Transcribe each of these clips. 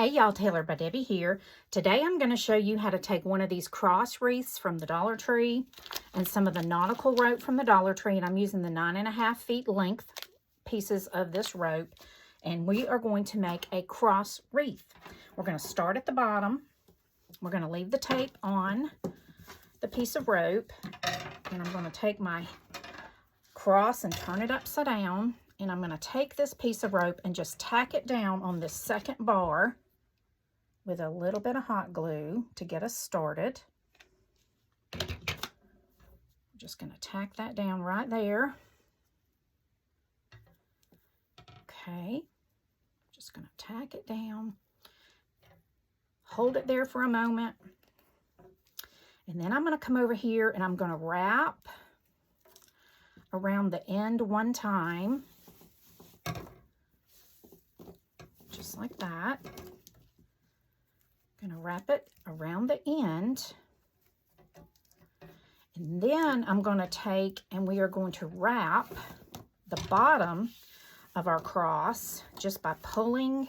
Hey y'all, Taylor by Debbie here. Today I'm going to show you how to take one of these cross wreaths from the Dollar Tree and some of the nautical rope from the Dollar Tree, and I'm using the 9.5 feet length pieces of this rope, and we are going to make a cross wreath. We're going to start at the bottom. We're going to leave the tape on the piece of rope, and I'm going to take my cross and turn it upside down, and I'm going to take this piece of rope and just tack it down on this second bar with a little bit of hot glue to get us started. I'm just going to tack that down right there. Okay, just going to tack it down, hold it there for a moment, and then I'm going to come over here and I'm going to wrap around the end one time, just like that. Going to wrap it around the end, and then I'm going to take and we are going to wrap the bottom of our cross just by pulling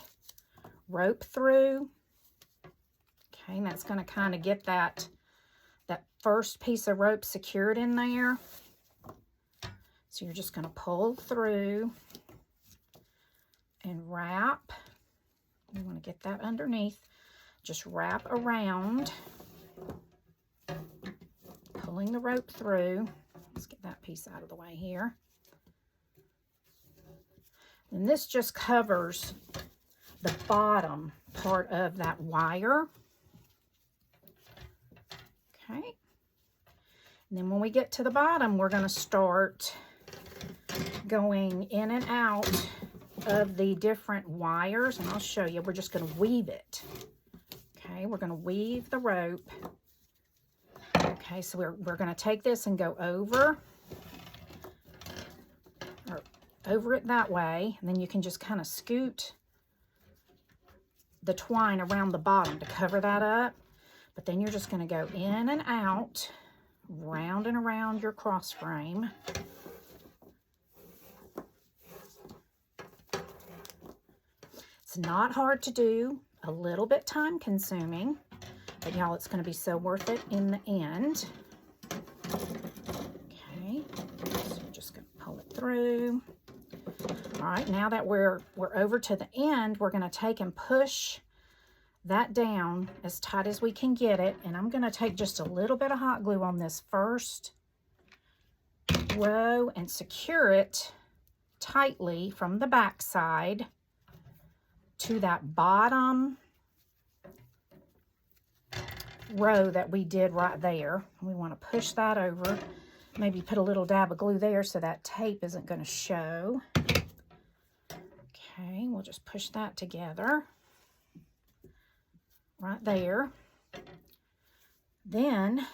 rope through. Okay, and that's going to kind of get that first piece of rope secured in there. So you're just going to pull through and wrap. You want to get that underneath. Just wrap around, pulling the rope through. Let's get that piece out of the way here. And this just covers the bottom part of that wire. Okay. And then when we get to the bottom, we're going to start going in and out of the different wires, and I'll show you. We're just going to weave it. Okay, we're going to weave the rope. Okay, so we're going to take this and go over it that way, and then you can just kind of scoot the twine around the bottom to cover that up. But then you're just going to go in and out, round and around your cross frame. It's not hard to do, a little bit time consuming, but y'all, it's going to be so worth it in the end. Okay, so we're just going to pull it through. All right, now that we're over to the end, we're going to take and push that down as tight as we can get it, and I'm going to take just a little bit of hot glue on this first row and secure it tightly from the back side to that bottom row that we did right there. We want to push that over, maybe put a little dab of glue there so that tape isn't going to show. Okay, we'll just push that together right there. Then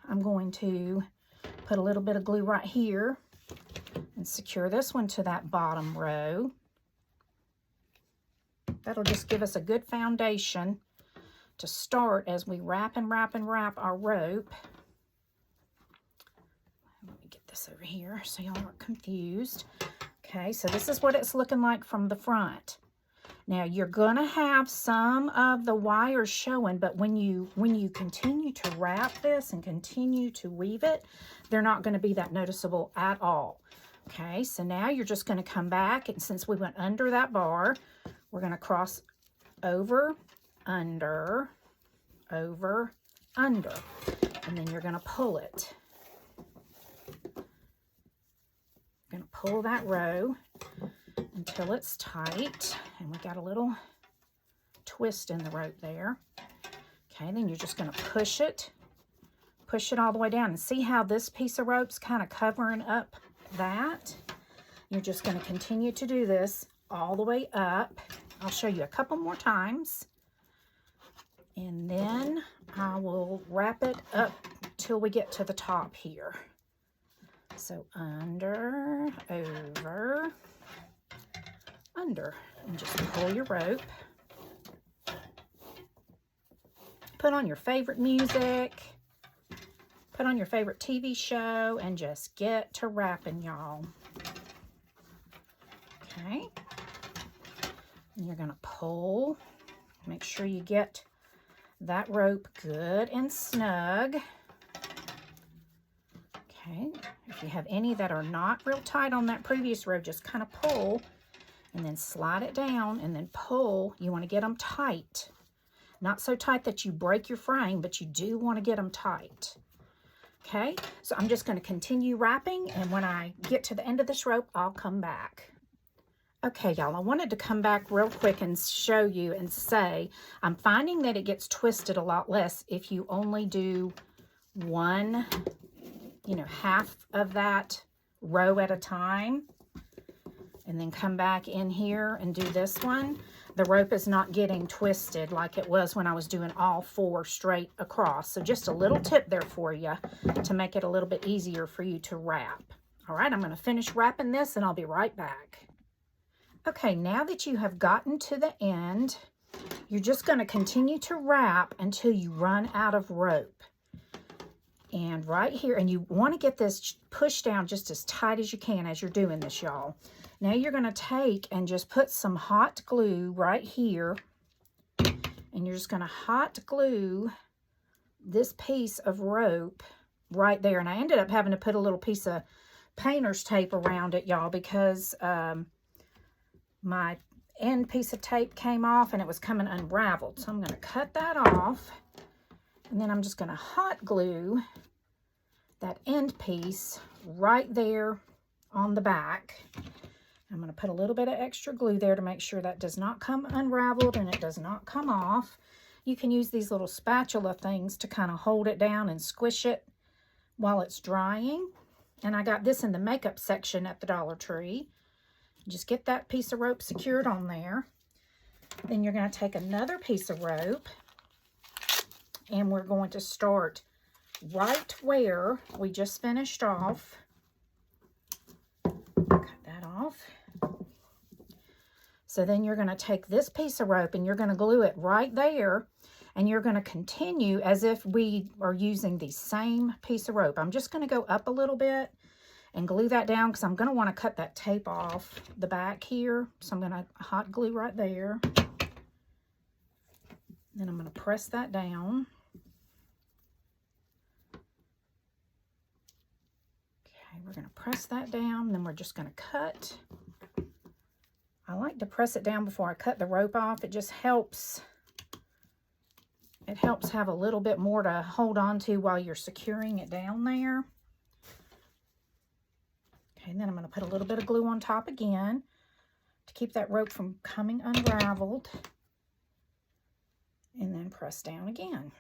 I'm going to put a little bit of glue right here and secure this one to that bottom row. That'll just give us a good foundation to start as we wrap and wrap and wrap our rope. Let me get this over here so y'all aren't confused. Okay, so this is what it's looking like from the front. Now you're gonna have some of the wires showing, but when you continue to wrap this and continue to weave it, they're not going to be that noticeable at all. Okay, so now you're just going to come back, and since we went under that bar, we're going to cross over, under, over, under, and then you're going to pull it. You're going to pull that row until it's tight, and we got a little twist in the rope there. Okay, then you're just going to push it all the way down, and see how this piece of rope's kind of covering up that. You're just going to continue to do this all the way up. I'll show you a couple more times, and then I will wrap it up till we get to the top here. So under, over, under, and just pull your rope. Put on your favorite music, put on your favorite TV show, and just get to wrapping, y'all. Okay, and you're going to pull Make sure you get that rope good and snug. Okay, if you have any that are not real tight on that previous row, just kind of pull and then slide it down and then pull. You want to get them tight. Not so tight that you break your frame, but you do want to get them tight. Okay, so I'm just going to continue wrapping, and when I get to the end of this rope, I'll come back. Okay, y'all, I wanted to come back real quick and show you and say, I'm finding that it gets twisted a lot less if you only do one, half of that row at a time, and then come back in here and do this one. The rope is not getting twisted like it was when I was doing all 4 straight across. So just a little tip there for you to make it a little bit easier for you to wrap. All right, I'm going to finish wrapping this and I'll be right back. Okay, now that you have gotten to the end, you're just going to continue to wrap until you run out of rope. And right here, and you want to get this pushed down just as tight as you can as you're doing this, y'all. Now you're going to take and just put some hot glue right here, and you're just going to hot glue this piece of rope right there. And I ended up having to put a little piece of painter's tape around it, y'all, because my end piece of tape came off and it was coming unraveled. So I'm going to cut that off, and then I'm just going to hot glue that end piece right there on the back. I'm going to put a little bit of extra glue there to make sure that does not come unraveled and it does not come off. You can use these little spatula things to kind of hold it down and squish it while it's drying. And I got this in the makeup section at the Dollar Tree. Just get that piece of rope secured on there. Then you're going to take another piece of rope, and we're going to start right where we just finished off. Cut that off. So then you're going to take this piece of rope and you're going to glue it right there, and you're going to continue as if we are using the same piece of rope. I'm just going to go up a little bit and glue that down because I'm going to want to cut that tape off the back here. So I'm going to hot glue right there. Then I'm going to press that down. Okay, we're going to press that down, then we're just going to cut. I like to press it down before I cut the rope off. It just helps. It helps have a little bit more to hold on to while you're securing it down there. Okay, and then I'm going to put a little bit of glue on top again to keep that rope from coming unraveled. And then press down again,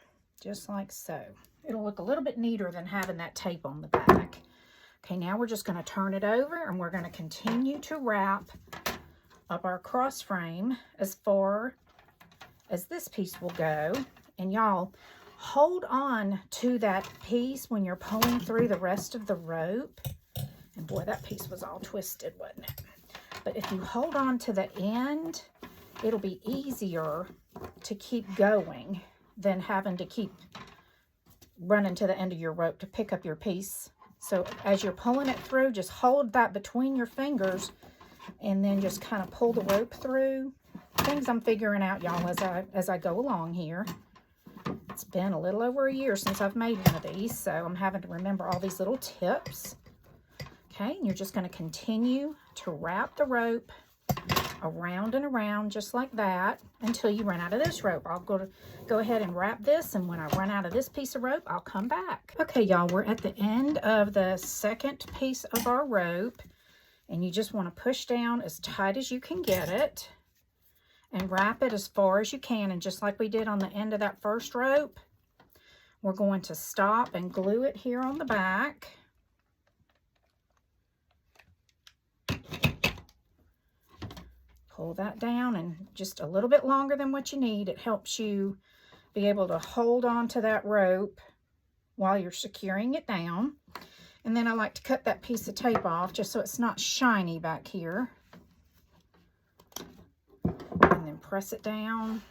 just like so. It'll look a little bit neater than having that tape on the back. Okay, now we're just going to turn it over, and we're going to continue to wrap up our cross frame as far as this piece will go. And y'all, hold on to that piece when you're pulling through the rest of the rope. And boy, that piece was all twisted, wasn't it? But if you hold on to the end, it'll be easier to keep going than having to keep running to the end of your rope to pick up your piece. So as you're pulling it through, just hold that between your fingers and then just kind of pull the rope through. Things I'm figuring out, y'all, as I go along here. It's been a little over a year since I've made one of these, so I'm having to remember all these little tips. Okay, and you're just going to continue to wrap the rope around and around just like that until you run out of this rope. I'll go ahead and wrap this, and when I run out of this piece of rope, I'll come back. Okay, y'all, we're at the end of the second piece of our rope, and you just want to push down as tight as you can get it and wrap it as far as you can. And just like we did on the end of that first rope, we're going to stop and glue it here on the back. Pull that down, and just a little bit longer than what you need. It helps you be able to hold on to that rope while you're securing it down. And then I like to cut that piece of tape off just so it's not shiny back here. And then press it down.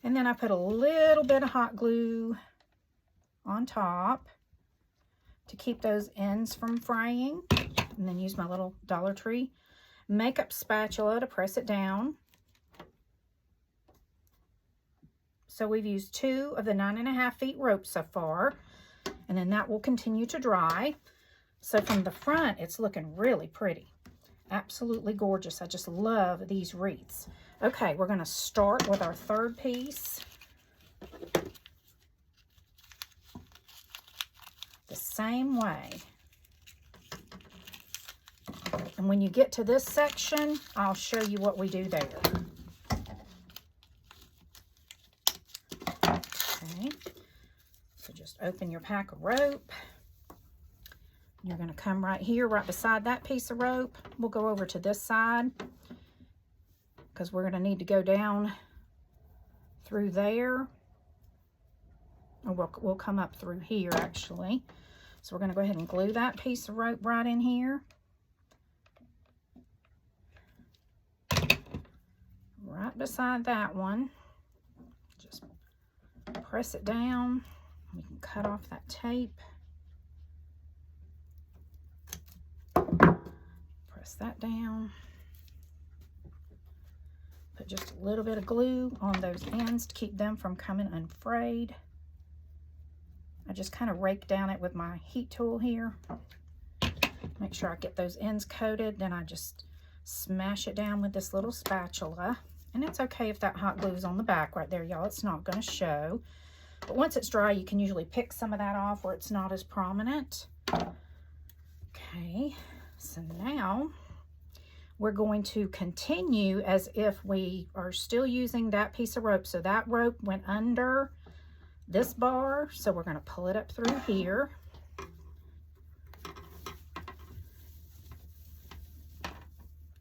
And then I put a little bit of hot glue on top to keep those ends from fraying. And then use my little Dollar Tree makeup spatula to press it down. So we've used 2 of the 9.5 feet rope so far, and then that will continue to dry. So from the front, it's looking really pretty. Absolutely gorgeous. I just love these wreaths. Okay, we're going to start with our third piece. The same way. And when you get to this section, I'll show you what we do there. Okay, so just open your pack of rope. You're going to come right here, right beside that piece of rope. We'll go over to this side because we're going to need to go down through there. Or we'll come up through here, actually. So we're going to go ahead and glue that piece of rope right in here. Right beside that one. Just press it down. We can cut off that tape. Press that down. Put just a little bit of glue on those ends to keep them from coming unfrayed. I just kind of rake down it with my heat tool here. Make sure I get those ends coated. Then I just smash it down with this little spatula. And it's okay if that hot glue is on the back right there, y'all. It's not going to show. But once it's dry, you can usually pick some of that off where it's not as prominent. Okay, so now we're going to continue as if we are still using that piece of rope. So that rope went under this bar, so we're going to pull it up through here.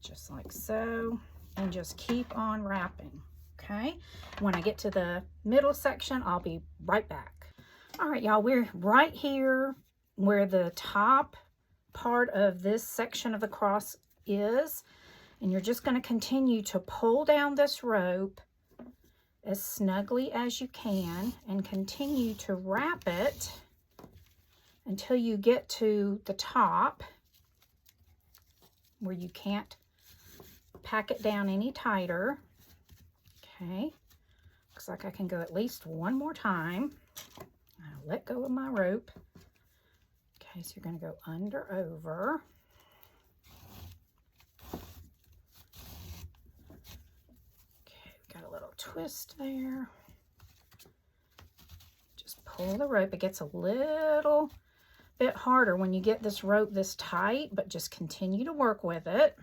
Just like so, and just keep on wrapping, okay? When I get to the middle section, I'll be right back. All right, y'all, we're right here where the top part of this section of the cross is, and you're just going to continue to pull down this rope as snugly as you can and continue to wrap it until you get to the top where you can't pack it down any tighter. Okay, looks like I can go at least one more time. I'll let go of my rope. Okay, so you're going to go under, over. Got a little twist there. Just pull the rope. It gets a little bit harder when you get this rope this tight, but just continue to work with it.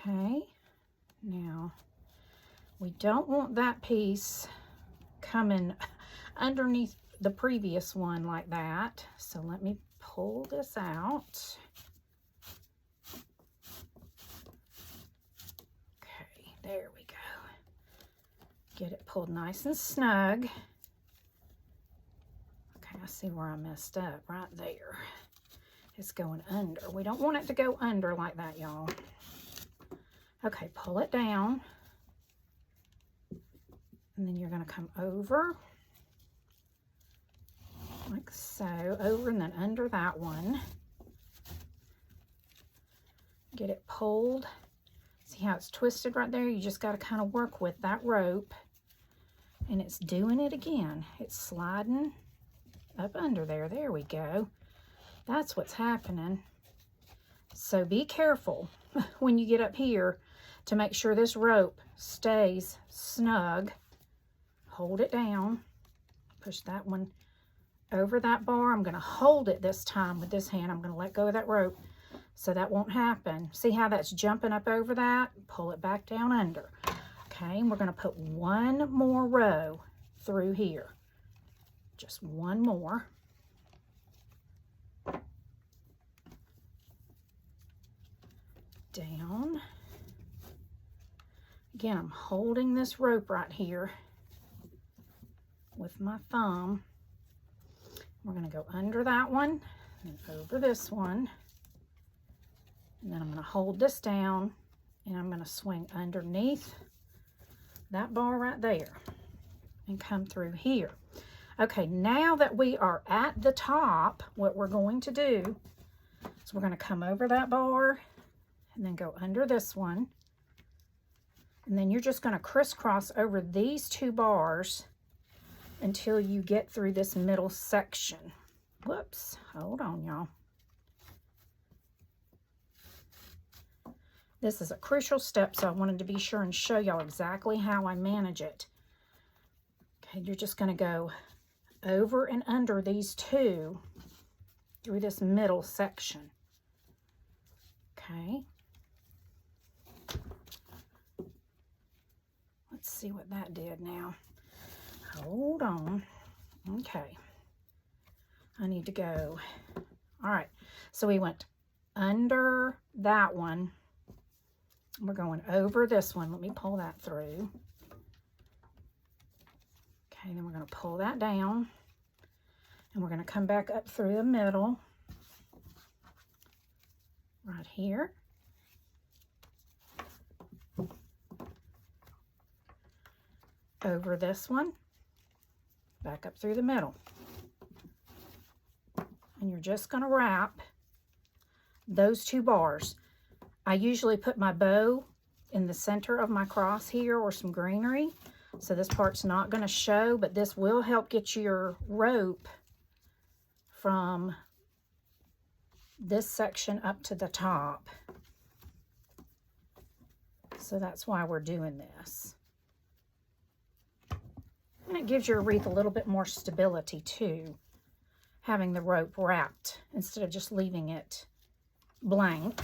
Okay, now we don't want that piece coming underneath the previous one like that. So let me pull this out. Okay, there we go. Get it pulled nice and snug. Okay, I see where I messed up right there. It's going under. We don't want it to go under like that, y'all. Okay, pull it down. And then you're going to come over. Like so. Over and then under that one. Get it pulled. See how it's twisted right there? You just got to kind of work with that rope. And it's doing it again. It's sliding up under there. There we go. That's what's happening. So be careful when you get up here to make sure this rope stays snug. Hold it down. Push that one over that bar. I'm going to hold it this time with this hand. I'm going to let go of that rope so that won't happen. See how that's jumping up over that? Pull it back down under. Okay, and we're going to put one more row through here. Just one more. Down. Again, I'm holding this rope right here with my thumb. We're going to go under that one and over this one. And then I'm going to hold this down and I'm going to swing underneath that bar right there and come through here. Okay, now that we are at the top, what we're going to do is we're going to come over that bar and then go under this one. And then you're just going to crisscross over these 2 bars until you get through this middle section. Whoops, hold on, y'all. This is a crucial step, so I wanted to be sure and show y'all exactly how I manage it. Okay, you're just going to go over and under these 2 through this middle section. Okay. Let's see what that did now. Hold on. Okay. I need to go. All right. So we went under that one. We're going over this one. Let me pull that through. Okay, then we're going to pull that down. And we're going to come back up through the middle. Right here. Over this one. Back up through the middle. And you're just going to wrap those 2 bars. I usually put my bow in the center of my cross here or some greenery. So this part's not going to show, but this will help get your rope from this section up to the top. So that's why we're doing this. And it gives your wreath a little bit more stability too, having the rope wrapped instead of just leaving it blank.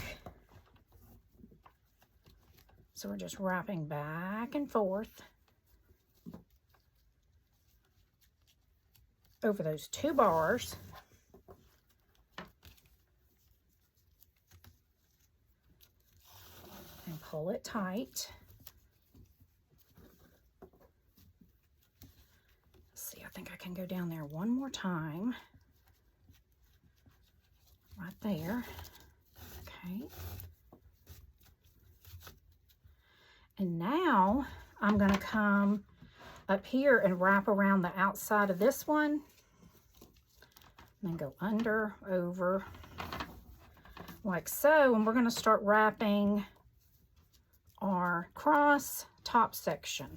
So we're just wrapping back and forth over those 2 bars. And pull it tight. Let's see, I think I can go down there one more time. Right there. Okay. And now I'm going to come up here and wrap around the outside of this one. And then go under, over, like so. And we're going to start wrapping our cross top section.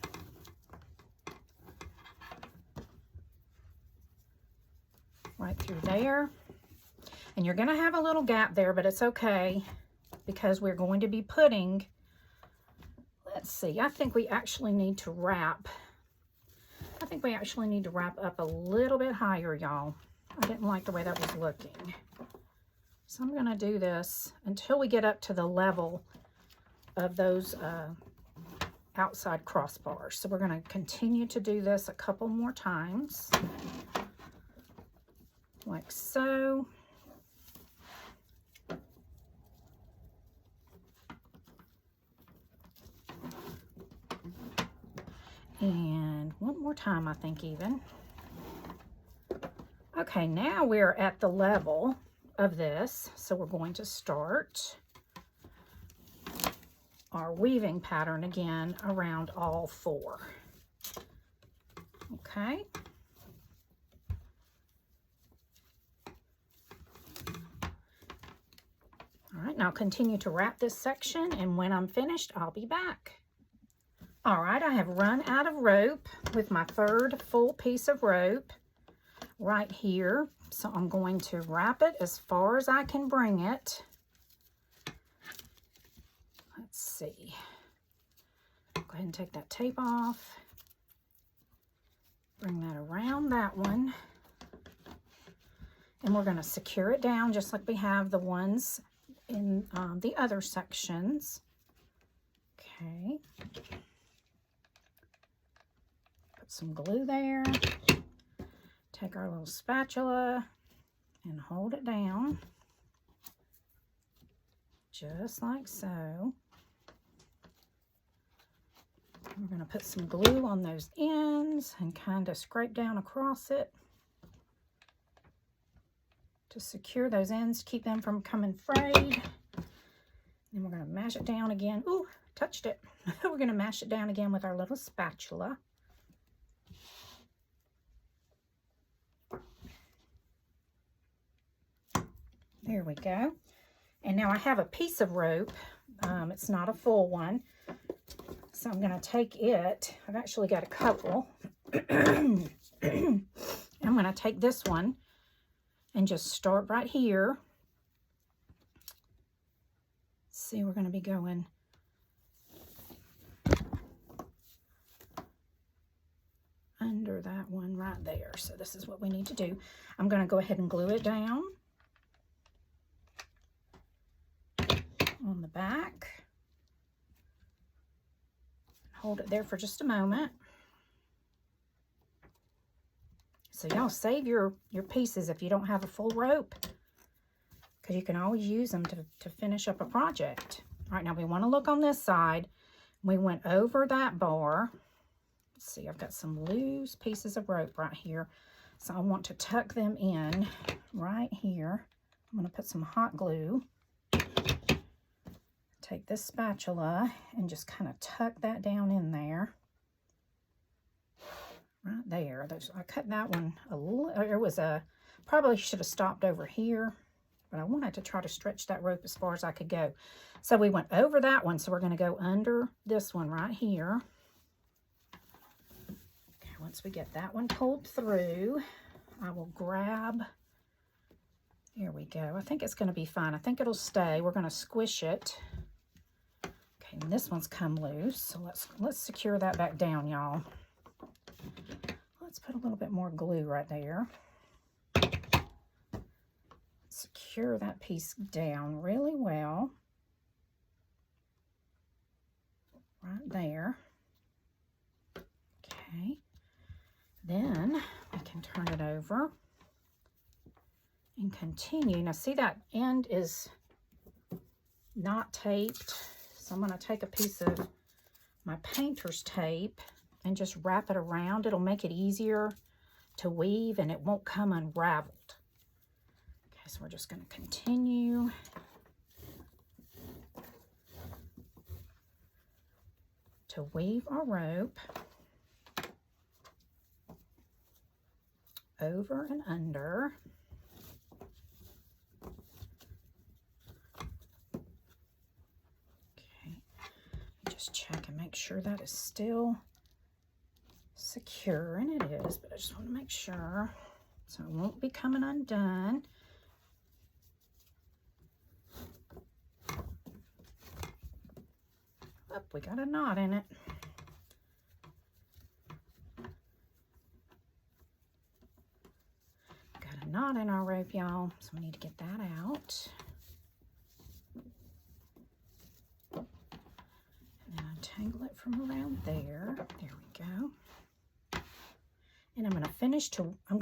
Right through there. And you're going to have a little gap there, but it's okay because we're going to be putting, let's see, I think we actually need to wrap. I think we actually need to wrap up a little bit higher, y'all. I didn't like the way that was looking. So I'm going to do this until we get up to the level of those outside crossbars. So we're going to continue to do this a couple more times. Like so. And one more time, I think even. Okay, now we're at the level of this. So we're going to start our weaving pattern again around all 4. Okay. All right, now continue to wrap this section, and when I'm finished, I'll be back. All right, I have run out of rope with my 3rd full piece of rope right here. So I'm going to wrap it as far as I can bring it. Let's see. Go ahead and take that tape off. Bring that around that one. And we're going to secure it down just like we have the ones in the other sections. Okay. Put some glue there. Take our little spatula and hold it down. Just like so. We're going to put some glue on those ends and kind of scrape down across it to secure those ends, keep them from coming frayed. Then we're going to mash it down again. Ooh, touched it. We're going to mash it down again with our little spatula. There we go. And now I have a piece of rope. It's not a full one. So I'm going to take it. I've actually got a couple. I'm going to take this one and just start right here. See, we're going to be going under that one right there. So this is what we need to do. I'm going to go ahead and glue it down on the back. Hold it there for just a moment. So y'all save your pieces if you don't have a full rope, because you can always use them to finish up a project. All right, now we want to look on this side. We went over that bar. Let's see, I've got some loose pieces of rope right here. So I want to tuck them in right here. I'm going to put some hot glue. Take this spatula and just kind of tuck that down in there. Right there. I cut that one a little, it was probably should have stopped over here, but I wanted to try to stretch that rope as far as I could go. So we went over that one, so we're going to go under this one right here. Okay, once we get that one pulled through, I will grab, here we go. I think it's going to be fine. I think it'll stay. We're going to squish it. Okay, and this one's come loose, so let's secure that back down, y'all. Let's put a little bit more glue right there. Secure that piece down really well. Right there. Okay. Then we can turn it over and continue. Now see, that end is not taped. So I'm going to take a piece of my painter's tape and just wrap it around. It'll make it easier to weave and it won't come unraveled. Okay, so we're just going to continue. To weave our rope over and under. Okay, just check and make sure that is still secure, and it is, but I just want to make sure so it won't be coming undone. Oh, we got a knot in it. Got a knot in our rope, y'all, so we need to get that out. And then untangle it from around there. There we go. And I'm going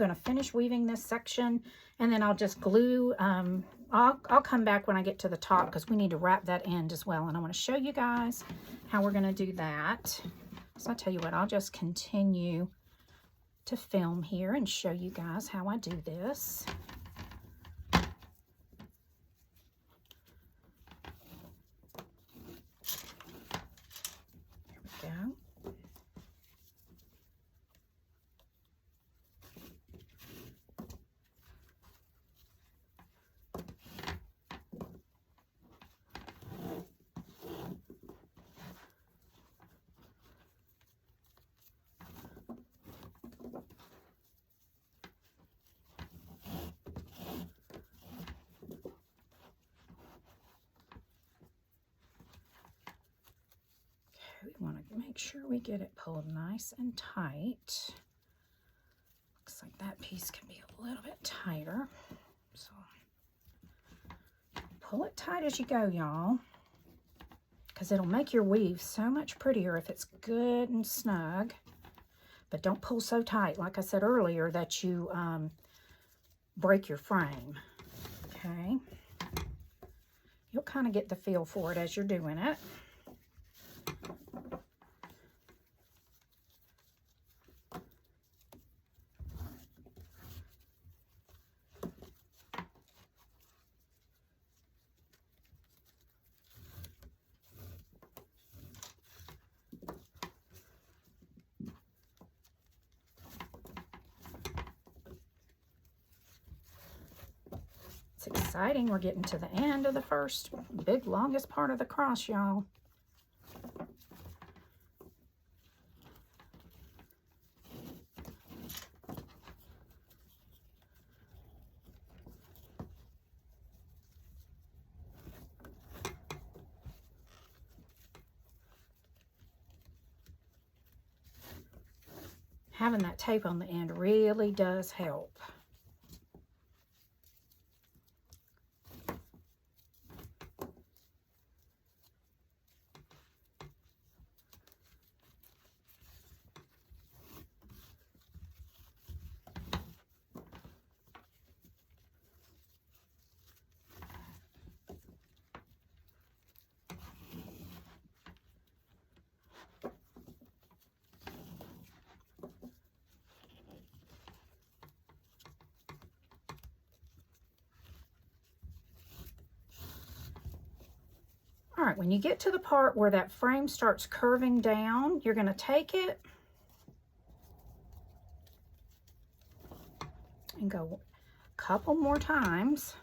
to finish weaving this section, and then I'll just glue. I'll come back when I get to the top, because we need to wrap that end as well, and I want to show you guys how we're going to do that. So I'll tell you what, I'll just continue to film here and show you guys how I do this. There we go. We want to make sure we get it pulled nice and tight. Looks like that piece can be a little bit tighter. So pull it tight as you go, y'all, because it'll make your weave so much prettier if it's good and snug. But don't pull so tight, like I said earlier, that you break your frame. Okay. You'll kind of get the feel for it as you're doing it. It's exciting. We're getting to the end of the first big longest part of the cross, y'all. having that tape on the end really does help. All right, when you get to the part where that frame starts curving down, you're going to take it and go a couple more times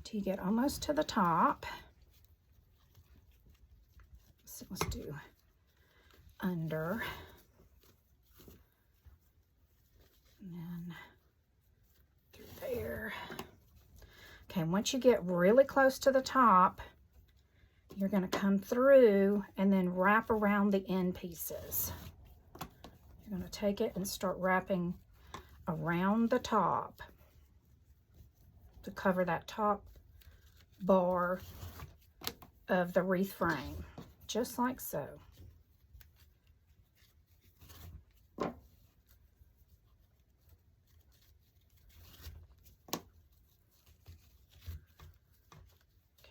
till you get almost to the top. So let's do under, and then through there. Okay, once you get really close to the top, you're going to come through and then wrap around the end pieces. You're going to take it and start wrapping around the top to cover that top bar of the wreath frame, just like so.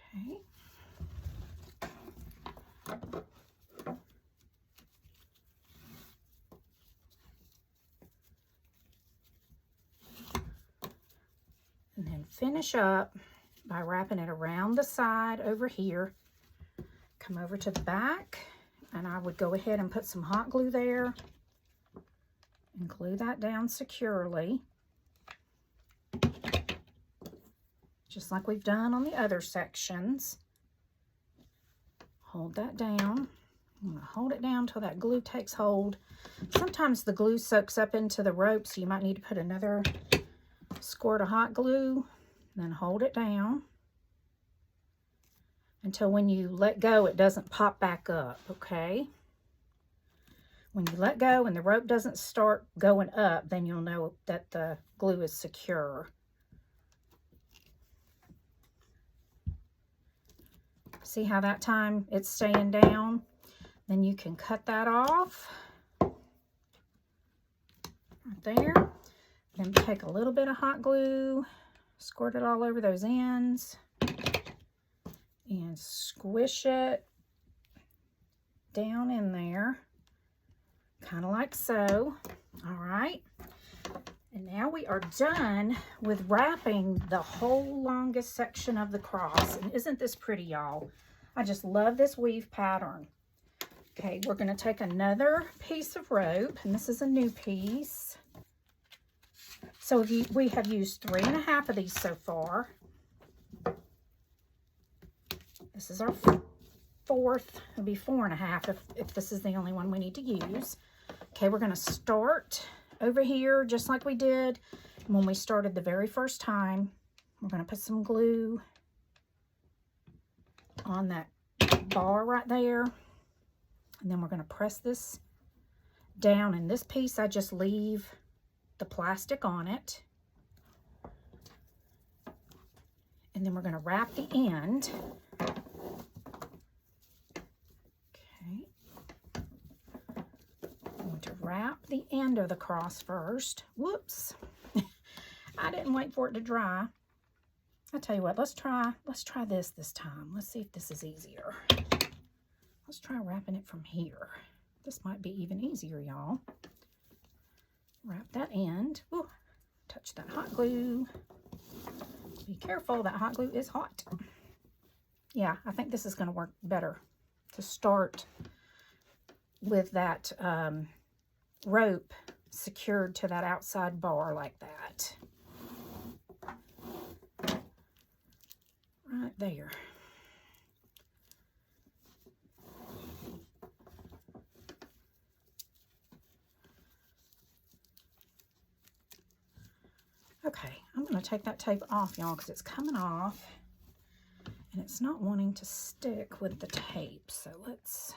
Okay. And then finish up by wrapping it around the side over here. Come over to the back, and I would go ahead and put some hot glue there and glue that down securely, just like we've done on the other sections. Hold that down. I'm going to hold it down until that glue takes hold. Sometimes the glue soaks up into the rope, so you might need to put another squirt of hot glue, then hold it down until when you let go, it doesn't pop back up, okay? When you let go and the rope doesn't start going up, then you'll know that the glue is secure. See how that time it's staying down? Then you can cut that off right there. Then take a little bit of hot glue, squirt it all over those ends, and squish it down in there, kind of like so. All right. And now we are done with wrapping the whole longest section of the cross. And isn't this pretty, y'all? I just love this weave pattern. Okay, we're going to take another piece of rope, and this is a new piece. So we have used 3.5 of these so far. This is our fourth. It'll be 4.5 if this is the only one we need to use. Okay, we're going to start over here just like we did when we started the very first time. We're going to put some glue on that bar right there, and then we're going to press this down. And this piece, I just leave the plastic on it, and then we're going to wrap the end. Okay, I'm going to wrap the end of the cross first. Whoops. I didn't wait for it to dry. I'll tell you what, let's try this time. Let's see if this is easier. Let's try wrapping it from here. This might be even easier, y'all. Wrap that end. Ooh, touch that hot glue. Be careful, that hot glue is hot. Yeah, I think this is going to work better to start with that rope secured to that outside bar like that. Right there. Okay, I'm going to take that tape off, y'all, because it's coming off and it's not wanting to stick with the tape. So let's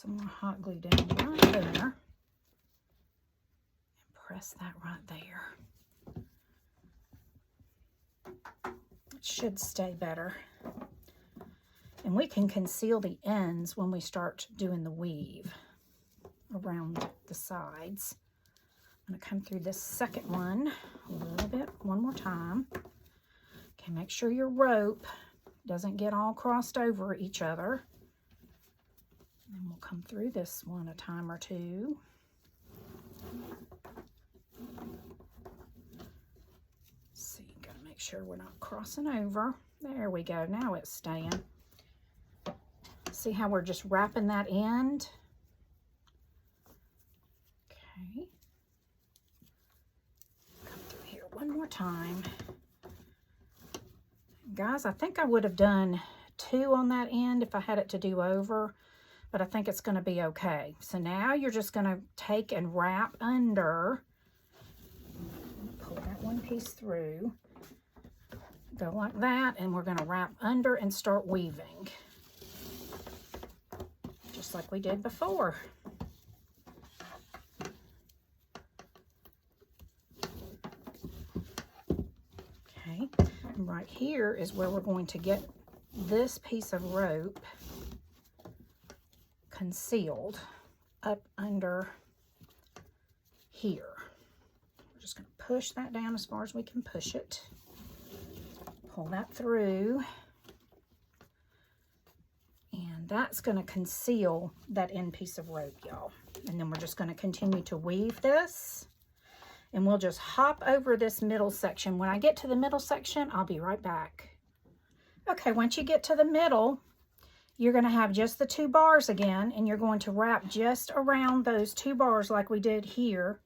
some more hot glue down right there. And press that right there. It should stay better. And we can conceal the ends when we start doing the weave around the sides. I'm going to come through this second one a little bit, one more time. Okay, make sure your rope doesn't get all crossed over each other. And we'll come through this one a time or two. See, got to make sure we're not crossing over. There we go. Now it's staying. See how we're just wrapping that end? Okay. Come through here one more time. Guys, I think I would have done 2 on that end if I had it to do over, but I think it's going to be okay. So now you're just going to take and wrap under. Pull that one piece through. Go like that, and we're going to wrap under and start weaving. Just like we did before. Okay, and right here is where we're going to get this piece of rope concealed up under here. We're just going to push that down as far as we can push it. Pull that through. And that's going to conceal that end piece of rope, y'all. And then we're just going to continue to weave this. And we'll just hop over this middle section. When I get to the middle section, I'll be right back. Okay, once you get to the middle, you're going to have just the 2 bars again. And you're going to wrap just around those 2 bars like we did here.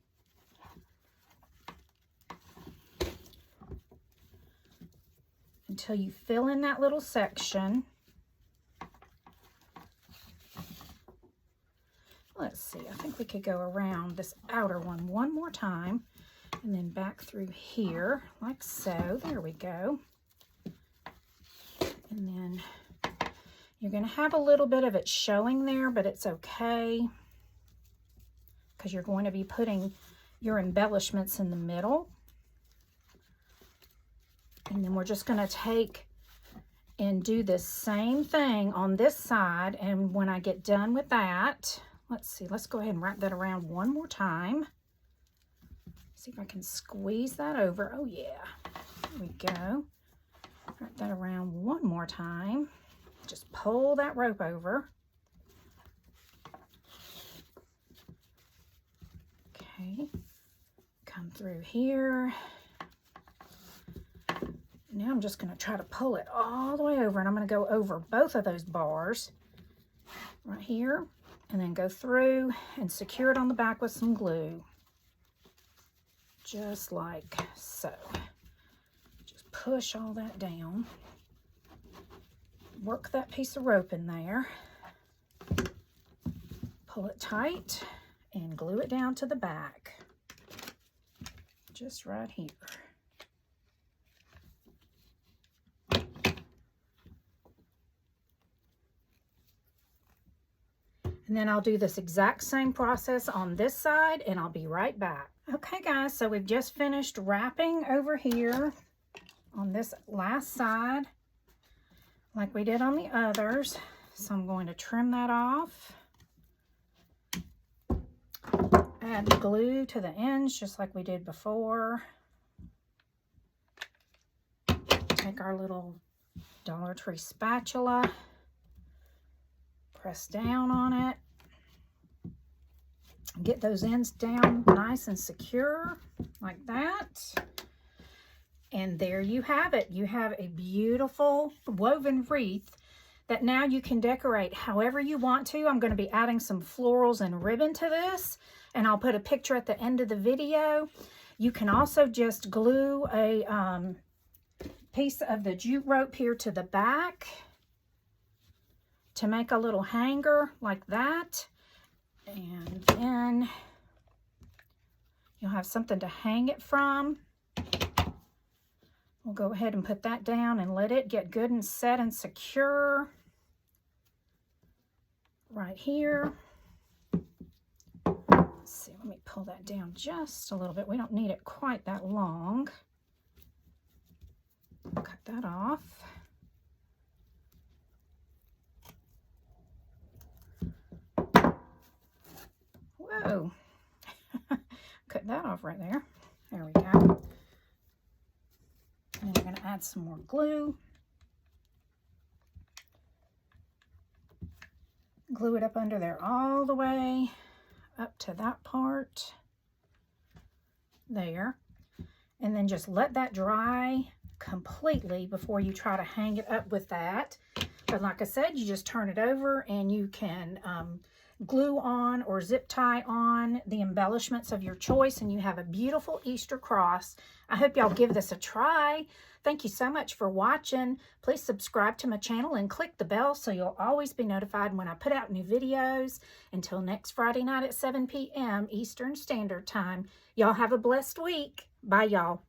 Until you fill in that little section. Let's see, I think we could go around this outer one more time and then back through here like so. There we go. And then you're going to have a little bit of it showing there, but it's okay because you're going to be putting your embellishments in the middle. And then we're just going to take and do the same thing on this side. And when I get done with that, let's see, let's go ahead and wrap that around one more time. See if I can squeeze that over. Oh yeah, there we go. Wrap that around one more time. Just pull that rope over. Okay, come through here. Now I'm just going to try to pull it all the way over, and I'm going to go over both of those bars right here, and then go through and secure it on the back with some glue. Just like so. Just push all that down. Work that piece of rope in there. Pull it tight and glue it down to the back. Just right here. And then I'll do this exact same process on this side, and I'll be right back. Okay guys, so we've just finished wrapping over here on this last side like we did on the others. So I'm going to trim that off. Add glue to the ends just like we did before. Take our little Dollar Tree spatula. Press down on it. Get those ends down nice and secure like that. And there you have it. You have a beautiful woven wreath that now you can decorate however you want to. I'm going to be adding some florals and ribbon to this, and I'll put a picture at the end of the video. You can also just glue a piece of the jute rope here to the back to make a little hanger like that. And then you'll have something to hang it from. We'll go ahead and put that down and let it get good and set and secure right here. Let's see, let me pull that down just a little bit. We don't need it quite that long. Cut that off. Whoa. Cut that off right there. There we go. And we're going to add some more glue. Glue it up under there all the way up to that part there. And then just let that dry completely before you try to hang it up with that. But like I said, you just turn it over and you can glue on or zip tie on the embellishments of your choice, and you have a beautiful Easter cross. I hope y'all give this a try. Thank you so much for watching. Please subscribe to my channel and click the bell so you'll always be notified when I put out new videos. Until next Friday night at 7 p.m. Eastern Standard Time, y'all have a blessed week. Bye, y'all.